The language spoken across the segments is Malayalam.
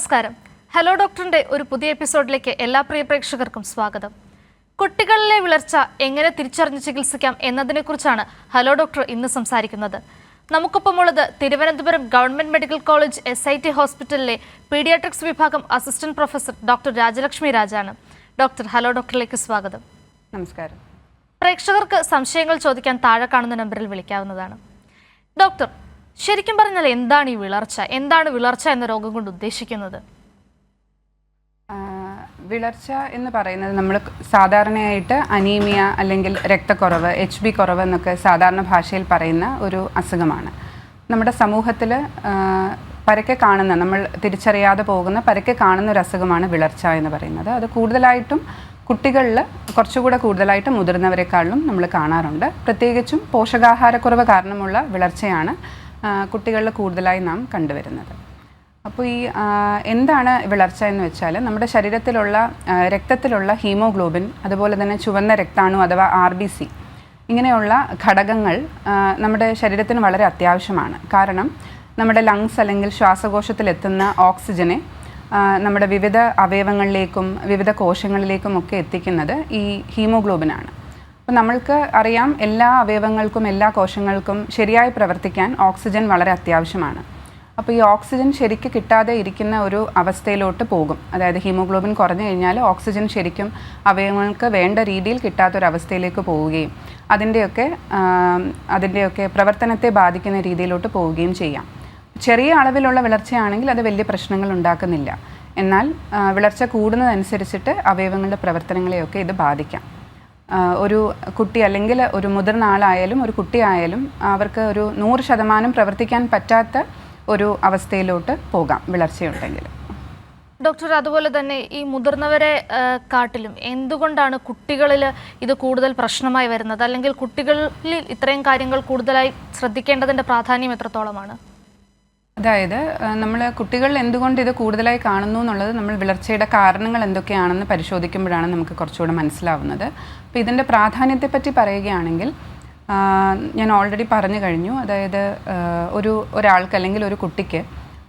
നമസ്കാരം. ഹലോ ഡോക്ടറിന്റെ ഒരു പുതിയ എപ്പിസോഡിലേക്ക് എല്ലാ പ്രിയ പ്രേക്ഷകർക്കും സ്വാഗതം. കുട്ടികളിലെ വിളർച്ച എങ്ങനെ തിരിച്ചറിഞ്ഞ് ചികിത്സിക്കാം എന്നതിനെക്കുറിച്ചാണ് ഹലോ ഡോക്ടർ ഇന്ന് സംസാരിക്കുന്നത്. നമുക്കൊപ്പമുള്ളത് Thiruvananthapuram government medical college SIT ഹോസ്പിറ്റലിലെ പീഡിയാട്രിക്സ് വിഭാഗം അസിസ്റ്റന്റ് പ്രൊഫസർ ഡോക്ടർ രാജലക്ഷ്മി രാജാണ്. ഡോക്ടർ, ഹലോ ഡോക്ടറിലേക്ക് സ്വാഗതം. നമസ്കാരം. പ്രേക്ഷകർക്ക് സംശയങ്ങൾ ചോദിക്കാൻ താഴെ കാണുന്ന നമ്പറിൽ വിളിക്കാവുന്നതാണ്. ഡോക്ടർ, ശരിക്കും പറഞ്ഞാൽ എന്താണ് ഈ വിളർച്ച? എന്താണ് വിളർച്ച എന്ന രോഗം കൊണ്ട് ഉദ്ദേശിക്കുന്നത്? വിളർച്ച എന്ന് പറയുന്നത് നമ്മൾ സാധാരണയായിട്ട് അനീമിയ അല്ലെങ്കിൽ രക്തക്കുറവ്, HB കുറവ് എന്നൊക്കെ സാധാരണ ഭാഷയിൽ പറയുന്ന ഒരു അസുഖമാണ്. നമ്മുടെ സമൂഹത്തിൽ പരക്കെ കാണുന്ന, നമ്മൾ തിരിച്ചറിയാതെ പോകുന്ന പരക്കെ കാണുന്ന ഒരു അസുഖമാണ് വിളർച്ച എന്ന് പറയുന്നത്. അത് കൂടുതലായിട്ടും കുട്ടികളിൽ കുറച്ചുകൂടെ കൂടുതലായിട്ട് മുതിർന്നവരെക്കാളും നമ്മൾ കാണാറുണ്ട്. പ്രത്യേകിച്ചും പോഷകാഹാരക്കുറവ് കാരണമുള്ള വിളർച്ചയാണ് കുട്ടികളിൽ കൂടുതലായി നാം കണ്ടുവരുന്നത്. അപ്പോൾ ഈ എന്താണ് വിളർച്ച എന്ന് വെച്ചാൽ, നമ്മുടെ ശരീരത്തിലുള്ള രക്തത്തിലുള്ള ഹീമോഗ്ലോബിൻ, അതുപോലെ തന്നെ ചുവന്ന രക്താണു അഥവാ RBC, ഇങ്ങനെയുള്ള ഘടകങ്ങൾ നമ്മുടെ ശരീരത്തിന് വളരെ അത്യാവശ്യമാണ്. കാരണം നമ്മുടെ ലങ്സ് അല്ലെങ്കിൽ ശ്വാസകോശത്തിലെത്തുന്ന ഓക്സിജനെ നമ്മുടെ വിവിധ അവയവങ്ങളിലേക്കും വിവിധ കോശങ്ങളിലേക്കും ഒക്കെ എത്തിക്കുന്നത് ഈ ഹീമോഗ്ലോബിനാണ്. അപ്പോൾ നമ്മൾക്ക് അറിയാം, എല്ലാ അവയവങ്ങൾക്കും എല്ലാ കോശങ്ങൾക്കും ശരിയായി പ്രവർത്തിക്കാൻ ഓക്സിജൻ വളരെ അത്യാവശ്യമാണ്. അപ്പോൾ ഈ ഓക്സിജൻ ശരിക്കും കിട്ടാതെ ഇരിക്കുന്ന ഒരു അവസ്ഥയിലോട്ട് പോകും. അതായത് ഹീമോഗ്ലോബിൻ കുറഞ്ഞു കഴിഞ്ഞാൽ ഓക്സിജൻ ശരിക്കും അവയവങ്ങൾക്ക് വേണ്ട രീതിയിൽ കിട്ടാത്തൊരവസ്ഥയിലേക്ക് പോവുകയും അതിൻ്റെയൊക്കെ പ്രവർത്തനത്തെ ബാധിക്കുന്ന രീതിയിലോട്ട് പോവുകയും ചെയ്യാം. ചെറിയ അളവിലുള്ള വിളർച്ചയാണെങ്കിൽ അത് വലിയ പ്രശ്നങ്ങൾ ഉണ്ടാക്കുന്നില്ല. എന്നാൽ വിളർച്ച കൂടുന്നതനുസരിച്ചിട്ട് അവയവങ്ങളുടെ പ്രവർത്തനങ്ങളെയൊക്കെ ഇത് ബാധിക്കാം. ഒരു കുട്ടി അല്ലെങ്കിൽ ഒരു മുതിർന്ന ആളായാലും ഒരു കുട്ടിയായാലും അവർക്ക് ഒരു 100% പ്രവർത്തിക്കാൻ പറ്റാത്ത ഒരു അവസ്ഥയിലോട്ട് പോകാം വിളർച്ചയുണ്ടെങ്കിൽ. ഡോക്ടർ, അതുപോലെ തന്നെ ഈ മുതിർന്നവരെ കാട്ടിലും എന്തുകൊണ്ടാണ് കുട്ടികളിൽ ഇത് കൂടുതൽ പ്രശ്നമായി വരുന്നത്? അല്ലെങ്കിൽ കുട്ടികളിൽ ഇത്രയും കാര്യങ്ങൾ കൂടുതലായി ശ്രദ്ധിക്കേണ്ടതിൻ്റെ പ്രാധാന്യം എത്രത്തോളമാണ്? അതായത് നമ്മൾ കുട്ടികളിൽ എന്തുകൊണ്ട് ഇത് കൂടുതലായി കാണുന്നു എന്നുള്ളത് നമ്മൾ വിളർച്ചയുടെ കാരണങ്ങൾ എന്തൊക്കെയാണെന്ന് പരിശോധിക്കുമ്പോഴാണ് നമുക്ക് കുറച്ചുകൂടെ മനസ്സിലാവുന്നത്. അപ്പോൾ ഇതിൻ്റെ പ്രാധാന്യത്തെപ്പറ്റി പറയുകയാണെങ്കിൽ, ഞാൻ ഓൾറെഡി പറഞ്ഞു കഴിഞ്ഞു. അതായത് ഒരാൾക്ക് അല്ലെങ്കിൽ ഒരു കുട്ടിക്ക്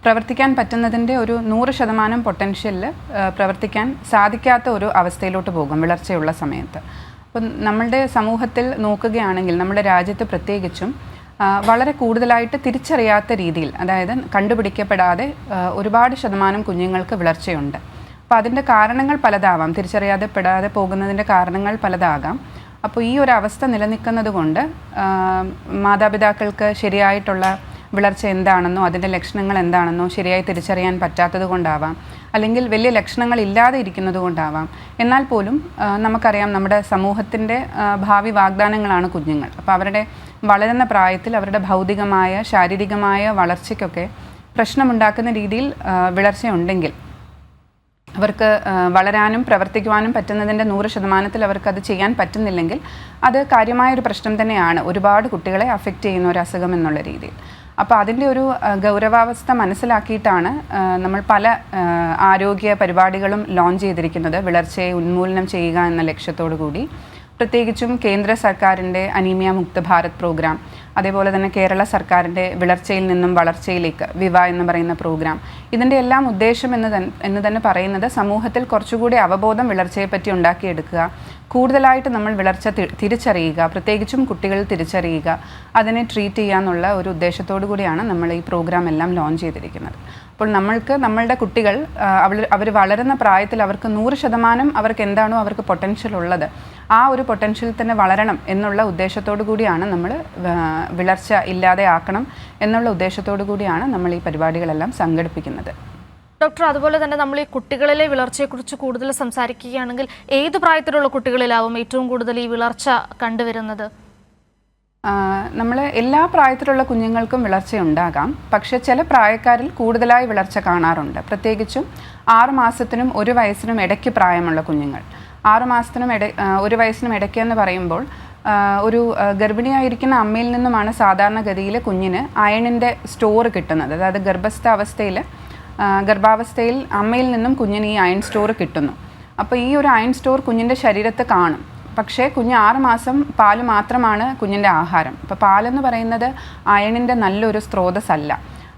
പ്രവർത്തിക്കാൻ പറ്റുന്നതിൻ്റെ ഒരു 100% പൊട്ടൻഷ്യലിൽ പ്രവർത്തിക്കാൻ സാധിക്കാത്ത ഒരു അവസ്ഥയിലോട്ട് പോകും വിളർച്ചയുള്ള സമയത്ത്. അപ്പം നമ്മളുടെ സമൂഹത്തിൽ നോക്കുകയാണെങ്കിൽ, നമ്മുടെ രാജ്യത്ത് പ്രത്യേകിച്ചും വളരെ കൂടുതലായിട്ട് തിരിച്ചറിയാത്ത രീതിയിൽ, അതായത് കണ്ടുപിടിക്കപ്പെടാതെ ഒരുപാട് ശതമാനം കുഞ്ഞുങ്ങൾക്ക് വിളർച്ചയുണ്ട്. അപ്പോൾ അതിൻ്റെ കാരണങ്ങൾ പലതാവാം, തിരിച്ചറിയാതെപ്പെടാതെ പോകുന്നതിൻ്റെ കാരണങ്ങൾ പലതാകാം. അപ്പോൾ ഈ ഒരു അവസ്ഥ നിലനിൽക്കുന്നത് കൊണ്ട് മാതാപിതാക്കൾക്ക് ശരിയായിട്ടുള്ള വിളർച്ച എന്താണെന്നോ അതിൻ്റെ ലക്ഷണങ്ങൾ എന്താണെന്നോ ശരിയായി തിരിച്ചറിയാൻ പറ്റാത്തത് കൊണ്ടാവാം, അല്ലെങ്കിൽ വലിയ ലക്ഷണങ്ങൾ ഇല്ലാതെ ഇരിക്കുന്നത് കൊണ്ടാവാം. എന്നാൽ പോലും നമുക്കറിയാം, നമ്മുടെ സമൂഹത്തിൻ്റെ ഭാവി വാഗ്ദാനങ്ങളാണ് കുഞ്ഞുങ്ങൾ. അപ്പോൾ അവരുടെ വളരുന്ന പ്രായത്തിൽ അവരുടെ ഭൗതികമായ ശാരീരികമായ വളർച്ചയ്ക്കൊക്കെ പ്രശ്നമുണ്ടാക്കുന്ന രീതിയിൽ വിളർച്ചയുണ്ടെങ്കിൽ അവർക്ക് വളരാനും പ്രവർത്തിക്കുവാനും പറ്റുന്നതിൻ്റെ 100% അവർക്കത് ചെയ്യാൻ പറ്റുന്നില്ലെങ്കിൽ അത് കാര്യമായൊരു പ്രശ്നം തന്നെയാണ്, ഒരുപാട് കുട്ടികളെ അഫക്റ്റ് ചെയ്യുന്ന ഒരു അസുഖം എന്നുള്ള രീതിയിൽ. അപ്പോൾ അതിൻ്റെ ഒരു ഗൗരവാവസ്ഥ മനസ്സിലാക്കിയിട്ടാണ് നമ്മൾ പല ആരോഗ്യ പരിപാടികളും ലോഞ്ച് ചെയ്തിരിക്കുന്നത്, വിളർച്ചയെ ഉന്മൂലനം ചെയ്യുക എന്ന ലക്ഷ്യത്തോടു കൂടി. പ്രത്യേകിച്ചും കേന്ദ്ര സർക്കാരിൻ്റെ അനീമിയ മുക്ത ഭാരത് പ്രോഗ്രാം, അതേപോലെ തന്നെ കേരള സർക്കാരിൻ്റെ വിളർച്ചയിൽ നിന്നും വളർച്ചയിലേക്ക് വിവ എന്ന് പറയുന്ന പ്രോഗ്രാം. ഇതിൻ്റെ എല്ലാം ഉദ്ദേശം എന്ന് തന്നെ പറയുന്നത് സമൂഹത്തിൽ കുറച്ചുകൂടി അവബോധം വിളർച്ചയെപ്പറ്റി ഉണ്ടാക്കിയെടുക്കുക, കൂടുതലായിട്ട് നമ്മൾ വിളർച്ച തിരിച്ചറിയുക, പ്രത്യേകിച്ചും കുട്ടികൾ തിരിച്ചറിയുക, അതിനെ ട്രീറ്റ് ചെയ്യുക എന്നുള്ള ഒരു ഉദ്ദേശത്തോടു കൂടിയാണ് നമ്മൾ ഈ പ്രോഗ്രാം എല്ലാം ലോഞ്ച് ചെയ്തിരിക്കുന്നത്. അപ്പോൾ നമ്മളുടെ കുട്ടികൾ അവർ വളരുന്ന പ്രായത്തിൽ അവർക്ക് 100% അവർക്ക് എന്താണോ അവർക്ക് പൊട്ടൻഷ്യൽ ഉള്ളത്, ആ ഒരു പൊട്ടൻഷ്യൽ തന്നെ വളരണം എന്നുള്ള ഉദ്ദേശത്തോടു കൂടിയാണ് നമ്മൾ വിളർച്ച ഇല്ലാതെ ആക്കണം എന്നുള്ള ഉദ്ദേശത്തോടു കൂടിയാണ് നമ്മൾ ഈ പരിപാടികളെല്ലാം സംഘടിപ്പിക്കുന്നത്. ഡോക്ടർ, അതുപോലെ തന്നെ നമ്മൾ ഈ കുട്ടികളിലെ വിളർച്ചയെക്കുറിച്ച് കൂടുതൽ സംസാരിക്കുകയാണെങ്കിൽ ഏത് പ്രായത്തിലുള്ള കുട്ടികളിലാവും ഏറ്റവും കൂടുതൽ ഈ വിളർച്ച കണ്ടുവരുന്നത്? നമ്മൾ എല്ലാ പ്രായത്തിലുള്ള കുഞ്ഞുങ്ങൾക്കും വിളർച്ചയുണ്ടാകാം. പക്ഷേ ചില പ്രായക്കാരിൽ കൂടുതലായി വിളർച്ച കാണാറുണ്ട്. പ്രത്യേകിച്ചും 6 മാസത്തിനും 1 വയസ്സിനും ഇടയ്ക്ക് പ്രായമുള്ള കുഞ്ഞുങ്ങൾ. 6 മാസത്തിനും 1 വയസ്സിനും ഇടയ്ക്ക് എന്ന് പറയുമ്പോൾ ഒരു ഗർഭിണിയായിരിക്കുന്ന അമ്മയിൽ നിന്നുമാണ് സാധാരണഗതിയിൽ കുഞ്ഞിന് അയണിൻ്റെ സ്റ്റോർ കിട്ടുന്നത്. അതായത് ഗർഭാവസ്ഥയിൽ അമ്മയിൽ നിന്നും കുഞ്ഞിന് ഈ അയൺ സ്റ്റോർ കിട്ടുന്നു. അപ്പോൾ ഈ ഒരു അയൺ സ്റ്റോർ കുഞ്ഞിൻ്റെ ശരീരത്ത് കാണും. പക്ഷേ കുഞ്ഞ് 6 മാസം പാല് മാത്രമാണ് കുഞ്ഞിൻ്റെ ആഹാരം. അപ്പോൾ പാലെന്ന് പറയുന്നത് അയണിൻ്റെ നല്ലൊരു സ്രോതസ്സല്ല.